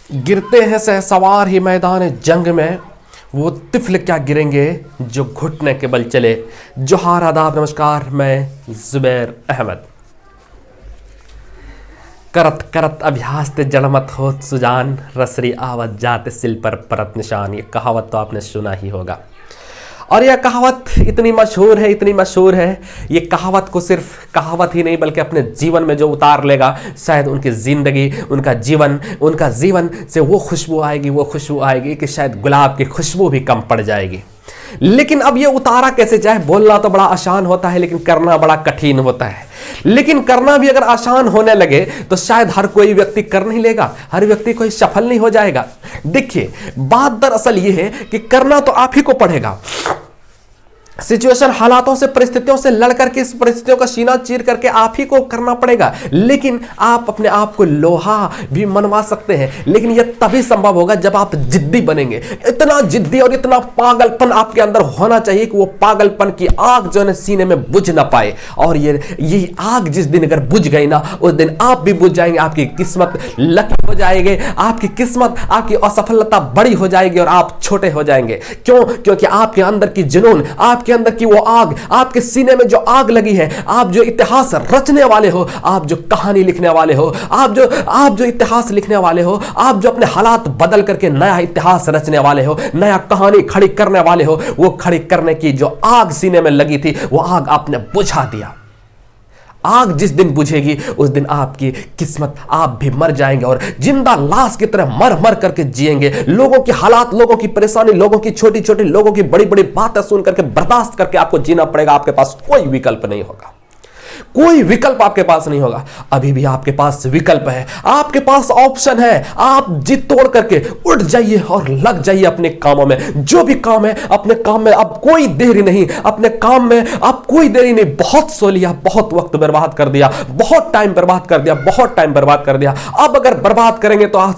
गिरते हैं सहसवार ही मैदान जंग में, वो तिफल क्या गिरेंगे जो घुटने के बल चले। जोहार, आदाब, नमस्कार, मैं जुबैर अहमद। करत करत अभ्यास ते जड़मत होत सुजान, रसरी आवत जाते सिल पर परत निशान। ये कहावत तो आपने सुना ही होगा और यह कहावत इतनी मशहूर है, इतनी मशहूर है। ये कहावत को सिर्फ कहावत ही नहीं बल्कि अपने जीवन में जो उतार लेगा, शायद उनकी ज़िंदगी, उनका जीवन से वो खुशबू आएगी कि शायद गुलाब की खुशबू भी कम पड़ जाएगी। लेकिन अब ये उतारा कैसे जाए? बोलना तो बड़ा आसान होता है लेकिन करना बड़ा कठिन होता है। लेकिन करना भी अगर आसान होने लगे तो शायद हर कोई व्यक्ति कर नहीं लेगा, हर व्यक्ति कोई सफल नहीं हो जाएगा। देखिए, बात दरअसल ये है कि करना तो आप ही को पड़ेगा। सिचुएशन, हालातों से, परिस्थितियों से लड़ करके, इस परिस्थितियों का सीना चीर करके आप ही को करना पड़ेगा। लेकिन आप अपने आप को लोहा भी मनवा सकते हैं, लेकिन यह तभी संभव होगा जब आप जिद्दी बनेंगे। इतना जिद्दी और इतना पागलपन आपके अंदर होना चाहिए कि वो पागलपन की आग जो है सीने में बुझ ना पाए। और यही आग जिस दिन अगर बुझ गई ना, उस दिन आप भी बुझ जाएंगे, आपकी किस्मत लकी हो जाएगी, आपकी किस्मत, आपकी असफलता बड़ी हो जाएगी और आप छोटे हो जाएंगे। क्यों? क्योंकि आपके अंदर की जुनून, आपके अंदर की वो आग, आपके सीने में जो आग लगी है, आप जो इतिहास रचने वाले हो, आप जो कहानी लिखने वाले हो, आप जो इतिहास लिखने वाले हो, आप जो अपने हालात बदल करके नया इतिहास रचने वाले हो, नया कहानी खड़ी करने वाले हो, वो खड़ी करने की जो आग सीने में लगी थी, वो आग आपने बुझा दिया। आग जिस दिन बुझेगी उस दिन आपकी किस्मत, आप भी मर जाएंगे और जिंदा लाश की तरह मर मर करके जिएंगे। लोगों की हालात, लोगों की परेशानी, लोगों की छोटी छोटी, लोगों की बड़ी बड़ी बातें सुन करके बर्दाश्त करके आपको जीना पड़ेगा। आपके पास कोई विकल्प नहीं होगा, कोई विकल्प आपके पास नहीं होगा। अभी भी आपके पास विकल्प है, आपके पास ऑप्शन है। आप जिद तोड़ करके उठ जाइए और लग जाइए अपने कामों में। जो भी काम है अपने काम में अब कोई देरी नहीं, अपने काम में अब कोई देरी नहीं। बहुत सो लिया, बहुत वक्त बर्बाद कर दिया, बहुत टाइम बर्बाद कर दिया, अब अगर बर्बाद करेंगे तो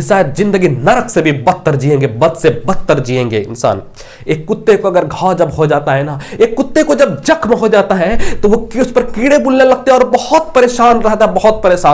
शायद जिंदगी नरक से भी बदतर जिएंगे, बद से बदतर जिएंगे इंसान। एक कुत्ते को अगर घाव जब हो जाता है ना, एक कुत्ते को जब जख्म हो जाता है तो वो उस पर कीड़े बुलने लगते हैं और बहुत परेशान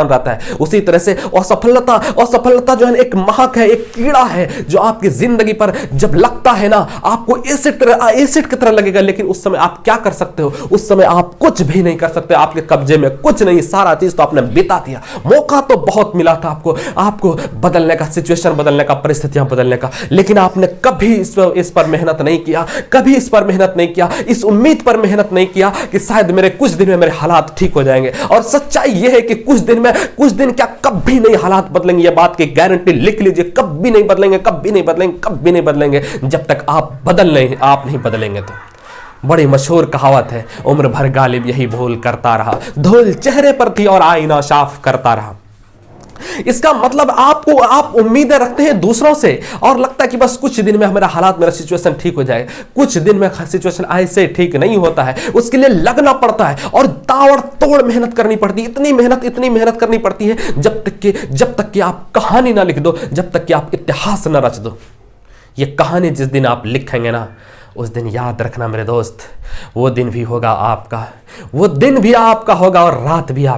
रहता है। उसी तरह से असफलता जो है एक महक है, एक कीड़ा है जो आपकी जिंदगी पर जब लगता है ना, आपको एसिड की तरह लगेगा। लेकिन उस समय आप क्या कर सकते हो? उस समय आप कुछ भी नहीं कर सकते, आपके कब्जे में कुछ नहीं, सारा चीज तो आपने बिता दिया। मौका तो बहुत मिला था आपको बदलने का, सिचुएशन बदलने का, परिस्थितियां बदलने का, लेकिन आपने कभी इस पर मेहनत नहीं किया, इस उम्मीद पर मेहनत नहीं किया कि शायद मेरे कुछ दिन में मेरे हालात ठीक हो जाएंगे। और सच्चाई यह है कि कुछ दिन क्या, कभी नहीं हालात बदलेंगे। यह बात की गारंटी लिख लीजिए, कभी नहीं बदलेंगे जब तक आप नहीं बदलेंगे। तो बड़ी मशहूर कहावत है, उम्र भर गालिब यही भूल करता रहा, धूल चेहरे पर थी और आईना साफ करता रहा। इसका मतलब आप उम्मीदें रखते हैं दूसरों से और लगता है कि बस कुछ दिन में मेरा सिचुएशन ठीक हो जाएगा। कुछ दिन में सिचुएशन ऐसे ठीक नहीं होता है, उसके लिए लगना पड़ता है और ताबड़तोड़ मेहनत करनी पड़ती है। इतनी मेहनत करनी पड़ती है जब तक कि आप कहानी ना लिख दो, जब तक कि आप इतिहास ना रच दो। ये कहानी जिस दिन आप लिखेंगे ना, उस दिन याद रखना मेरे दोस्त, वो दिन भी होगा आपका, वो दिन भी आपका होगा और रात भी आपका।